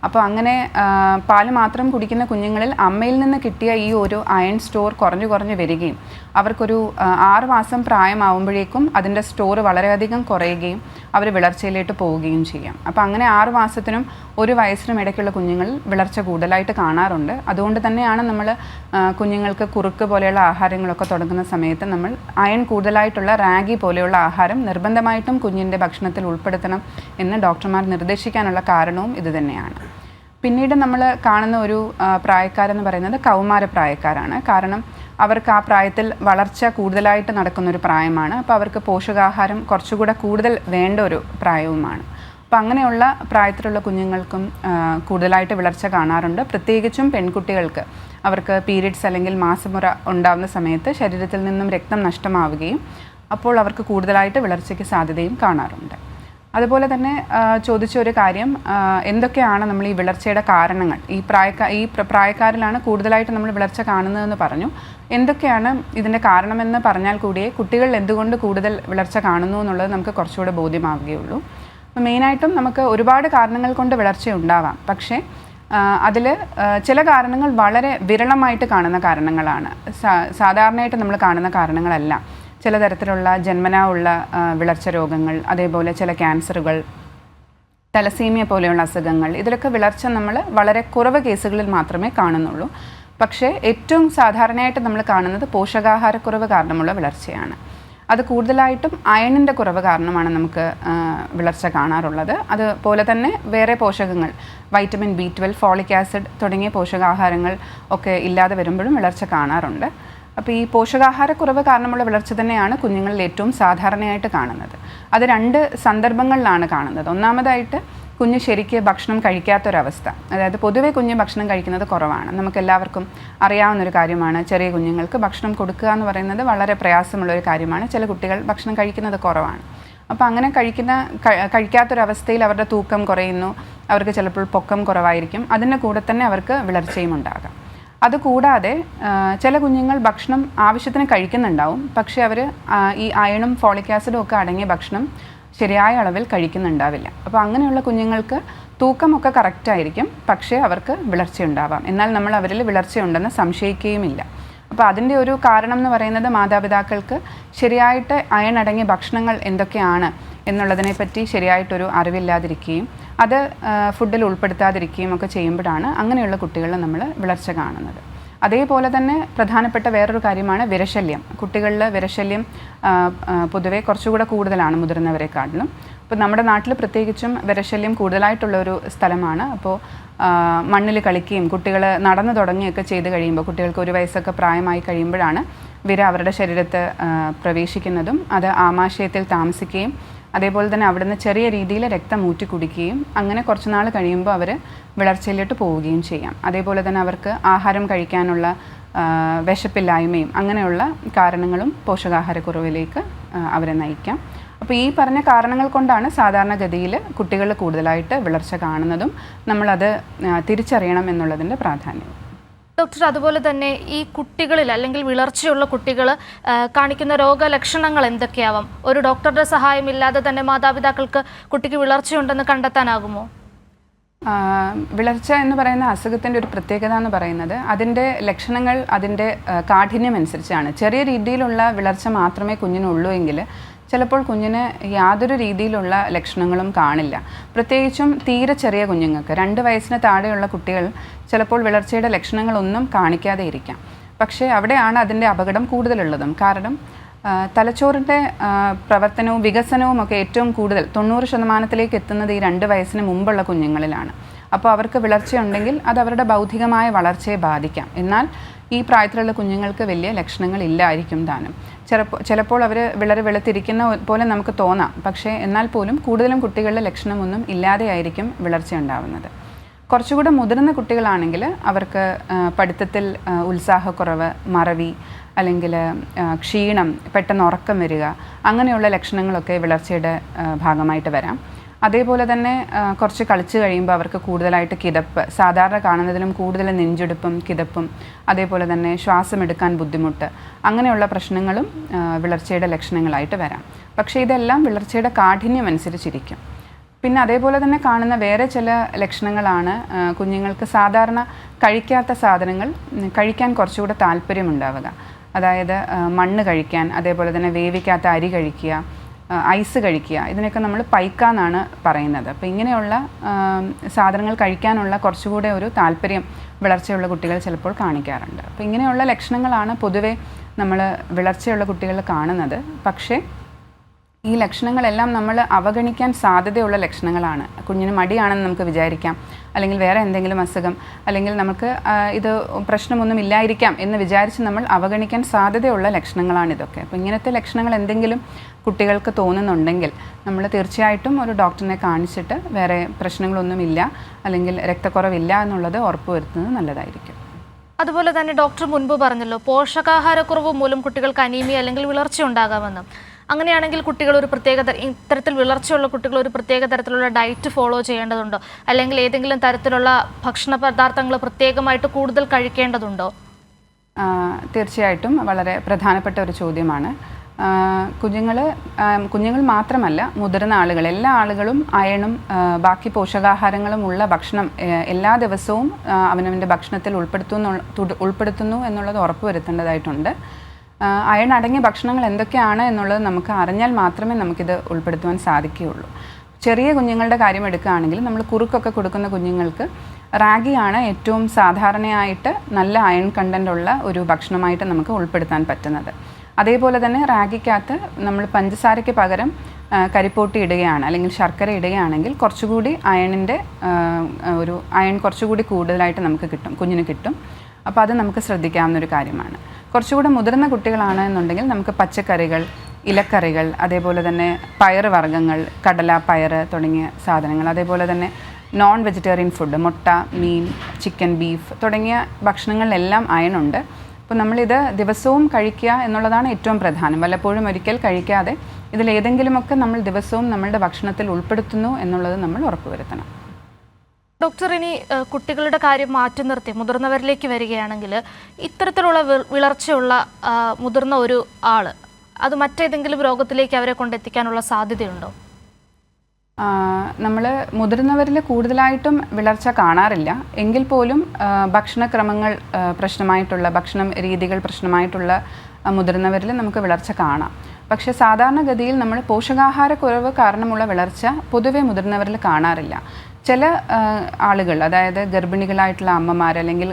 അപ്പോൾ അങ്ങനെ പാല് മാത്രം കുടിക്കുന്ന കുഞ്ഞുങ്ങളിൽ അമ്മയിൽ നിന്ന് കിട്ടിയ ഈ ഒരു അയൺ സ്റ്റോർ കുറഞ്ഞു വരികയും അവർക്കൊരു 6 മാസം പ്രായമാവുമ്പോഴേക്കും അതിൻ്റെ സ്റ്റോർ വളരെയധികം കുറയുകയും അവർ വിളർച്ചയിലേക്ക് പോവുകയും ചെയ്യാം. അപ്പോൾ അങ്ങനെ 6 മാസത്തിനും 1 വയസ്സിനും ഇടയ്ക്കുള്ള കുഞ്ഞുങ്ങളിൽ വിളർച്ച കൂടുതലായിട്ട് കാണാറുണ്ട്. അതുകൊണ്ട് തന്നെയാണ് നമ്മൾ കുഞ്ഞുങ്ങൾക്ക് കുറുക്ക് പോലെയുള്ള ആഹാരങ്ങളൊക്കെ തുടങ്ങുന്ന സമയത്ത് നമ്മൾ അയൺ കൂടുതലായിട്ടുള്ള റാഗി പോലെയുള്ള ആഹാരം നിർബന്ധമായിട്ടും കുഞ്ഞിൻ്റെ ഭക്ഷണത്തിൽ ഉൾപ്പെടുത്തണം എന്ന് ഡോക്ടർമാർ നിർദ്ദേശിക്കാനുള്ള കാരണവും ഇതുതന്നെയാണ്. പിന്നീട് നമ്മൾ കാണുന്ന ഒരു പ്രായക്കാരെന്ന് പറയുന്നത് കൗമാര പ്രായക്കാരാണ്. കാരണം അവർക്ക് ആ പ്രായത്തിൽ വളർച്ച കൂടുതലായിട്ട് നടക്കുന്നൊരു പ്രായമാണ്. അപ്പോൾ അവർക്ക് പോഷകാഹാരം കുറച്ചുകൂടെ കൂടുതൽ വേണ്ട ഒരു പ്രായവുമാണ്. അപ്പോൾ അങ്ങനെയുള്ള പ്രായത്തിലുള്ള കുഞ്ഞുങ്ങൾക്കും കൂടുതലായിട്ട് വിളർച്ച കാണാറുണ്ട്. പ്രത്യേകിച്ചും പെൺകുട്ടികൾക്ക് അവർക്ക് പീരിയഡ്സ് അല്ലെങ്കിൽ മാസമുറ ഉണ്ടാകുന്ന സമയത്ത് ശരീരത്തിൽ നിന്നും രക്തം നഷ്ടമാവുകയും അപ്പോൾ അവർക്ക് കൂടുതലായിട്ട് വിളർച്ചയ്ക്ക് സാധ്യതയും കാണാറുണ്ട്. അതുപോലെ തന്നെ ചോദിച്ച ഒരു കാര്യം, എന്തൊക്കെയാണ് നമ്മൾ ഈ വിളർച്ചയുടെ കാരണങ്ങൾ, ഈ പ്രായക്കാരിലാണ് കൂടുതലായിട്ട് നമ്മൾ വിളർച്ച കാണുന്നതെന്ന് പറഞ്ഞു. എന്തൊക്കെയാണ് ഇതിൻ്റെ കാരണമെന്ന് പറഞ്ഞാൽ കൂടിയേ കുട്ടികളിൽ എന്തുകൊണ്ട് കൂടുതൽ വിളർച്ച കാണുന്നു എന്നുള്ളത് നമുക്ക് കുറച്ചുകൂടെ ബോധ്യമാവുകയുള്ളൂ. അപ്പോൾ മെയിനായിട്ടും നമുക്ക് ഒരുപാട് കാരണങ്ങൾ കൊണ്ട് വിളർച്ച ഉണ്ടാവാം. പക്ഷേ അതിൽ ചില കാരണങ്ങൾ വളരെ വിരളമായിട്ട് കാണുന്ന കാരണങ്ങളാണ്. സാധാരണയായിട്ട് നമ്മൾ കാണുന്ന കാരണങ്ങളല്ല. ചില തരത്തിലുള്ള ജന്മനാ ഉള്ള വിളർച്ച രോഗങ്ങൾ, അതേപോലെ ചില ക്യാൻസറുകൾ, തലസീമിയ പോലെയുള്ള അസുഖങ്ങൾ, ഇതിലൊക്കെ വിളർച്ച നമ്മൾ വളരെ കുറവ് കേസുകളിൽ മാത്രമേ കാണുന്നുള്ളൂ. പക്ഷേ ഏറ്റവും സാധാരണയായിട്ട് നമ്മൾ കാണുന്നത് പോഷകാഹാരക്കുറവ് കാരണമുള്ള വിളർച്ചയാണ്. അത് കൂടുതലായിട്ടും അയണിൻ്റെ കുറവ് കാരണമാണ് നമുക്ക് വിളർച്ച കാണാറുള്ളത്. അതുപോലെ തന്നെ വേറെ പോഷകങ്ങൾ, വൈറ്റമിൻ B12, ഫോളിക് ആസിഡ് തുടങ്ങിയ പോഷകാഹാരങ്ങൾ ഒക്കെ ഇല്ലാതെ വരുമ്പോഴും വിളർച്ച കാണാറുണ്ട്. അപ്പോൾ ഈ പോഷകാഹാരക്കുറവ് കാരണമുള്ള വിളർച്ച തന്നെയാണ് കുഞ്ഞുങ്ങളിൽ ഏറ്റവും സാധാരണയായിട്ട് കാണുന്നത്. അത് 2 സന്ദർഭങ്ങളിലാണ് കാണുന്നത്. ഒന്നാമതായിട്ട് കുഞ്ഞ് ശരിക്ക് ഭക്ഷണം കഴിക്കാത്തൊരവസ്ഥ. അതായത് പൊതുവെ കുഞ്ഞ് ഭക്ഷണം കഴിക്കുന്നത് കുറവാണ്. നമുക്കെല്ലാവർക്കും അറിയാവുന്നൊരു കാര്യമാണ്. ചെറിയ കുഞ്ഞുങ്ങൾക്ക് ഭക്ഷണം കൊടുക്കുക എന്ന് പറയുന്നത് വളരെ പ്രയാസമുള്ളൊരു കാര്യമാണ്. ചില കുട്ടികൾ ഭക്ഷണം കഴിക്കുന്നത് കുറവാണ്. അപ്പോൾ അങ്ങനെ കഴിക്കാത്തൊരവസ്ഥയിൽ അവരുടെ തൂക്കം കുറയുന്നു, അവർക്ക് ചിലപ്പോൾ പൊക്കം കുറവായിരിക്കും. അതിൻ്റെ കൂടെ തന്നെ അവർക്ക് വിളർച്ചയും ഉണ്ടാകാം. അതുകൂടാതെ ചില കുഞ്ഞുങ്ങൾ ഭക്ഷണം ആവശ്യത്തിന് കഴിക്കുന്നുണ്ടാവും, പക്ഷേ അവർ ഈ അയണും ഫോളിക് ആസിഡും ഒക്കെ അടങ്ങിയ ഭക്ഷണം ശരിയായ അളവിൽ കഴിക്കുന്നുണ്ടാവില്ല. അപ്പോൾ അങ്ങനെയുള്ള കുഞ്ഞുങ്ങൾക്ക് തൂക്കമൊക്കെ കറക്റ്റായിരിക്കും, പക്ഷേ അവർക്ക് വിളർച്ചയുണ്ടാവാം. എന്നാൽ നമ്മൾ അവരിൽ വിളർച്ചയുണ്ടെന്ന് സംശയിക്കുകയുമില്ല. അപ്പോൾ അതിൻ്റെ ഒരു കാരണം എന്ന് പറയുന്നത് മാതാപിതാക്കൾക്ക് ശരിയായിട്ട് അയൺ അടങ്ങിയ ഭക്ഷണങ്ങൾ എന്തൊക്കെയാണ് എന്നുള്ളതിനെപ്പറ്റി ശരിയായിട്ടൊരു അറിവില്ലാതിരിക്കുകയും അത് ഫുഡിൽ ഉൾപ്പെടുത്താതിരിക്കുകയും ഒക്കെ ചെയ്യുമ്പോഴാണ് അങ്ങനെയുള്ള കുട്ടികളിൽ നമ്മൾ വിളർച്ച കാണുന്നത്. അതേപോലെ തന്നെ പ്രധാനപ്പെട്ട വേറൊരു കാര്യമാണ് വിരശല്യം. കുട്ടികളിൽ വിരശല്യം പൊതുവെ കുറച്ചുകൂടെ കൂടുതലാണ് മുതിർന്നവരെക്കാട്ടിലും. അപ്പോൾ നമ്മുടെ നാട്ടിൽ പ്രത്യേകിച്ചും വിരശല്യം കൂടുതലായിട്ടുള്ള ഒരു സ്ഥലമാണ്. അപ്പോൾ മണ്ണിൽ കളിക്കുകയും കുട്ടികൾ നടന്നു തുടങ്ങുകയൊക്കെ ചെയ്ത് കഴിയുമ്പോൾ, കുട്ടികൾക്ക് 1 വയസ്സൊക്കെ പ്രായമായി കഴിയുമ്പോഴാണ് വിര അവരുടെ ശരീരത്ത് പ്രവേശിക്കുന്നതും അത് ആമാശയത്തിൽ താമസിക്കുകയും അതേപോലെ തന്നെ അവിടുന്ന് ചെറിയ രീതിയിൽ രക്തം ഊറ്റി കുടിക്കുകയും അങ്ങനെ കുറച്ച് നാൾ കഴിയുമ്പോൾ അവർ വിളർച്ചയിലോട്ട് പോവുകയും ചെയ്യാം. അതേപോലെ തന്നെ അവർക്ക് ആഹാരം കഴിക്കാനുള്ള വിശപ്പില്ലായ്മയും അങ്ങനെയുള്ള കാരണങ്ങളും പോഷകാഹാരക്കുറവിലേക്ക് അവരെ നയിക്കാം. അപ്പോൾ ഈ പറഞ്ഞ കാരണങ്ങൾ കൊണ്ടാണ് സാധാരണഗതിയിൽ കുട്ടികൾ കൂടുതലായിട്ട് വിളർച്ച കാണുന്നതും നമ്മളത് തിരിച്ചറിയണം എന്നുള്ളതിൻ്റെ പ്രാധാന്യം. ഡോക്ടർ, അതുപോലെ തന്നെ ഈ കുട്ടികളിൽ അല്ലെങ്കിൽ വിളർച്ചയുള്ള കുട്ടികൾ കാണിക്കുന്ന രോഗലക്ഷണങ്ങൾ എന്തൊക്കെയാവാം? ഒരു ഡോക്ടറുടെ സഹായമില്ലാതെ തന്നെ മാതാപിതാക്കൾക്ക് കുട്ടിക്ക് വിളർച്ചയുണ്ടെന്ന് കണ്ടെത്താനാകുമോ? വിളർച്ച എന്ന് പറയുന്ന അസുഖത്തിൻ്റെ ഒരു പ്രത്യേകത എന്ന് പറയുന്നത് അതിൻ്റെ ലക്ഷണങ്ങൾ അതിൻ്റെ കാഠിന്യം അനുസരിച്ചാണ്. ചെറിയ രീതിയിലുള്ള വിളർച്ച മാത്രമേ കുഞ്ഞിനുള്ളൂ എങ്കിൽ ചിലപ്പോൾ കുഞ്ഞിന് യാതൊരു രീതിയിലുള്ള ലക്ഷണങ്ങളും കാണില്ല. പ്രത്യേകിച്ചും തീരെ ചെറിയ കുഞ്ഞുങ്ങൾക്ക് 2 വയസ്സിന് താഴെയുള്ള കുട്ടികൾ ചിലപ്പോൾ വിളർച്ചയുടെ ലക്ഷണങ്ങളൊന്നും കാണിക്കാതെ ഇരിക്കാം. പക്ഷേ അവിടെയാണ് അതിൻ്റെ അപകടം കൂടുതലുള്ളതും. കാരണം തലച്ചോറിൻ്റെ പ്രവർത്തനവും വികസനവും ഒക്കെ ഏറ്റവും കൂടുതൽ 90% എത്തുന്നത് ഈ 2 വയസ്സിന് മുമ്പുള്ള കുഞ്ഞുങ്ങളിലാണ്. അപ്പോൾ അവർക്ക് വിളർച്ചയുണ്ടെങ്കിൽ അത് അവരുടെ ബൗദ്ധികമായ വളർച്ചയെ ബാധിക്കാം. എന്നാൽ ഈ പ്രായത്തിലുള്ള കുഞ്ഞുങ്ങൾക്ക് വലിയ ലക്ഷണങ്ങളില്ലായിരിക്കും താനും. ചിലപ്പോൾ അവർ വെളുത്തിരിക്കുന്ന പോലെ നമുക്ക് തോന്നാം. പക്ഷേ എന്നാൽ പോലും കൂടുതലും കുട്ടികളുടെ ലക്ഷണമൊന്നും ഇല്ലാതെയായിരിക്കും വിളർച്ച ഉണ്ടാവുന്നത്. കുറച്ചുകൂടെ മുതിർന്ന കുട്ടികളാണെങ്കിൽ അവർക്ക് പഠിത്തത്തിൽ ഉത്സാഹക്കുറവ്, മറവി, അല്ലെങ്കിൽ ക്ഷീണം, പെട്ടെന്ന് ഉറക്കം വരിക, അങ്ങനെയുള്ള ലക്ഷണങ്ങളൊക്കെ വിളർച്ചയുടെ ഭാഗമായിട്ട് വരാം. അതേപോലെ തന്നെ കുറച്ച് കളിച്ച് കഴിയുമ്പോൾ അവർക്ക് കൂടുതലായിട്ട് കിതപ്പ്, സാധാരണ കാണുന്നതിലും കൂടുതൽ നെഞ്ചെടുപ്പും കിതപ്പും, അതേപോലെ തന്നെ ശ്വാസമെടുക്കാൻ ബുദ്ധിമുട്ട്, അങ്ങനെയുള്ള പ്രശ്നങ്ങളും വിളർച്ചയുടെ ലക്ഷണങ്ങളായിട്ട് വരാം. പക്ഷേ ഇതെല്ലാം വിളർച്ചയുടെ കാഠിന്യം അനുസരിച്ചിരിക്കും. പിന്നെ അതേപോലെ തന്നെ കാണുന്ന വേറെ ചില ലക്ഷണങ്ങളാണ് കുഞ്ഞുങ്ങൾക്ക് സാധാരണ കഴിക്കാത്ത സാധനങ്ങൾ കഴിക്കാൻ കുറച്ചുകൂടെ താല്പര്യമുണ്ടാവുക. അതായത് മണ്ണ് കഴിക്കാൻ, അതേപോലെ തന്നെ വേവിക്കാത്ത അരി കഴിക്കുക, ഐസ് കഴിക്കുക, ഇതിനൊക്കെ നമ്മൾ പൈക്ക എന്നാണ് പറയുന്നത്. അപ്പോൾ ഇങ്ങനെയുള്ള സാധനങ്ങൾ കഴിക്കാനുള്ള കുറച്ചുകൂടെ ഒരു താല്പര്യം വിളർച്ചയുള്ള കുട്ടികൾ ചിലപ്പോൾ കാണിക്കാറുണ്ട്. അപ്പോൾ ഇങ്ങനെയുള്ള ലക്ഷണങ്ങളാണ് പൊതുവെ നമ്മൾ വിളർച്ചയുള്ള കുട്ടികളിൽ കാണുന്നത്. പക്ഷേ ഈ ലക്ഷണങ്ങളെല്ലാം നമ്മൾ അവഗണിക്കാൻ സാധ്യതയുള്ള ലക്ഷണങ്ങളാണ്. കുഞ്ഞിന് മടിയാണെന്ന് നമുക്ക് വിചാരിക്കാം, അല്ലെങ്കിൽ വേറെ എന്തെങ്കിലും അസുഖം, അല്ലെങ്കിൽ നമുക്ക് ഇത് പ്രശ്നമൊന്നും ഇല്ലായിരിക്കാം എന്ന് വിചാരിച്ച് നമ്മൾ അവഗണിക്കാൻ സാധ്യതയുള്ള ലക്ഷണങ്ങളാണിതൊക്കെ. അപ്പോൾ ഇങ്ങനത്തെ ലക്ഷണങ്ങൾ എന്തെങ്കിലും കുട്ടികൾക്ക് തോന്നുന്നുണ്ടെങ്കിൽ നമ്മൾ തീർച്ചയായിട്ടും ഒരു ഡോക്ടറിനെ കാണിച്ചിട്ട് വേറെ പ്രശ്നങ്ങളൊന്നുമില്ല അല്ലെങ്കിൽ രക്തക്കുറവില്ല എന്നുള്ളത് ഉറപ്പുവരുത്തുന്നത് നല്ലതായിരിക്കും. അതുപോലെ തന്നെ ഡോക്ടർ മുൻപ് പറഞ്ഞല്ലോ, പോഷകാഹാരക്കുറവ് മൂലം കുട്ടികൾക്ക് അനീമിയ അല്ലെങ്കിൽ വിളർച്ച ഉണ്ടാകാമെന്ന്. അങ്ങനെയാണെങ്കിൽ കുട്ടികൾ ഒരു ഇത്തരത്തിൽ വിളർച്ചയുള്ള കുട്ടികൾ ഒരു പ്രത്യേക തരത്തിലുള്ള ഡയറ്റ് ഫോളോ ചെയ്യേണ്ടതുണ്ടോ, അല്ലെങ്കിൽ ഏതെങ്കിലും തരത്തിലുള്ള ഭക്ഷണ പദാർത്ഥങ്ങൾ പ്രത്യേകമായിട്ട് കൂടുതൽ കഴിക്കേണ്ടതുണ്ടോ? തീർച്ചയായിട്ടും വളരെ പ്രധാനപ്പെട്ട ഒരു ചോദ്യമാണ്. കുഞ്ഞുങ്ങൾ മാത്രമല്ല, മുതിർന്ന ആളുകൾ, എല്ലാ ആളുകളും അയണും ബാക്കി പോഷകാഹാരങ്ങളും ഉള്ള ഭക്ഷണം എല്ലാ ദിവസവും അവനവൻ്റെ ഭക്ഷണത്തിൽ ഉൾപ്പെടുത്തുന്നു എന്നുള്ളത് ഉറപ്പുവരുത്തേണ്ടതായിട്ടുണ്ട്. അയൺ അടങ്ങിയ ഭക്ഷണങ്ങൾ എന്തൊക്കെയാണ് എന്നുള്ളത് നമുക്ക് അറിഞ്ഞാൽ മാത്രമേ നമുക്കിത് ഉൾപ്പെടുത്തുവാൻ സാധിക്കുകയുള്ളൂ. ചെറിയ കുഞ്ഞുങ്ങളുടെ കാര്യം എടുക്കുകയാണെങ്കിൽ നമ്മൾ കുറുക്കൊക്കെ കൊടുക്കുന്ന കുഞ്ഞുങ്ങൾക്ക് റാഗിയാണ് ഏറ്റവും സാധാരണയായിട്ട് നല്ല അയൺ കണ്ടൻ്റ് ഉള്ള ഒരു ഭക്ഷണമായിട്ട് നമുക്ക് ഉൾപ്പെടുത്താൻ പറ്റുന്നത്. അതേപോലെ തന്നെ റാഗിക്കകത്ത് നമ്മൾ പഞ്ചസാരയ്ക്ക് പകരം കരിപ്പോട്ടി ഇടുകയാണ് അല്ലെങ്കിൽ ശർക്കര ഇടുകയാണെങ്കിൽ കുറച്ചുകൂടി അയൺ കുറച്ചുകൂടി കൂടുതലായിട്ട് നമുക്ക് കുഞ്ഞിന് കിട്ടും. അപ്പോൾ അത് നമുക്ക് ശ്രദ്ധിക്കാവുന്നൊരു കാര്യമാണ്. കുറച്ചുകൂടെ മുതിർന്ന കുട്ടികളാണ് എന്നുണ്ടെങ്കിൽ നമുക്ക് പച്ചക്കറികൾ, ഇലക്കറികൾ, അതേപോലെ തന്നെ പയർ വർഗ്ഗങ്ങൾ, കടല, പയർ തുടങ്ങിയ സാധനങ്ങൾ, അതേപോലെ തന്നെ നോൺ വെജിറ്റേറിയൻ ഫുഡ്, മുട്ട, മീൻ, ചിക്കൻ, ബീഫ് തുടങ്ങിയ ഭക്ഷണങ്ങളിലെല്ലാം അയണുണ്ട്. അപ്പോൾ നമ്മളിത് ദിവസവും കഴിക്കുക എന്നുള്ളതാണ് ഏറ്റവും പ്രധാനം. വല്ലപ്പോഴും ഒരിക്കൽ കഴിക്കാതെ ഇതിലേതെങ്കിലുമൊക്കെ നമ്മൾ ദിവസവും നമ്മളുടെ ഭക്ഷണത്തിൽ ഉൾപ്പെടുത്തുന്നു എന്നുള്ളത് നമ്മൾ ഉറപ്പുവരുത്തണം. ഡോക്ടർ, ഇനി കുട്ടികളുടെ കാര്യം മാറ്റി നിർത്തി മുതിർന്നവരിലേക്ക് വരികയാണെങ്കിൽ ഇത്തരത്തിലുള്ള വിളർച്ചയുള്ള മുതിർന്ന ഒരു ആൾ അത് മറ്റേതെങ്കിലും രോഗത്തിലേക്ക് അവരെ കൊണ്ടെത്തിക്കാനുള്ള സാധ്യതയുണ്ടോ? നമ്മൾ മുതിർന്നവരിൽ കൂടുതലായിട്ടും വിളർച്ച കാണാറില്ല. എങ്കിൽ പോലും ഭക്ഷണക്രമങ്ങൾ പ്രശ്നമായിട്ടുള്ള, ഭക്ഷണം രീതികൾ പ്രശ്നമായിട്ടുള്ള മുതിർന്നവരിൽ നമുക്ക് വിളർച്ച കാണാം. പക്ഷേ സാധാരണഗതിയിൽ നമ്മൾ പോഷകാഹാരക്കുറവ് കാരണമുള്ള വിളർച്ച പൊതുവെ മുതിർന്നവരിൽ കാണാറില്ല. ചില ആളുകൾ, അതായത് ഗർഭിണികളായിട്ടുള്ള അമ്മമാർ അല്ലെങ്കിൽ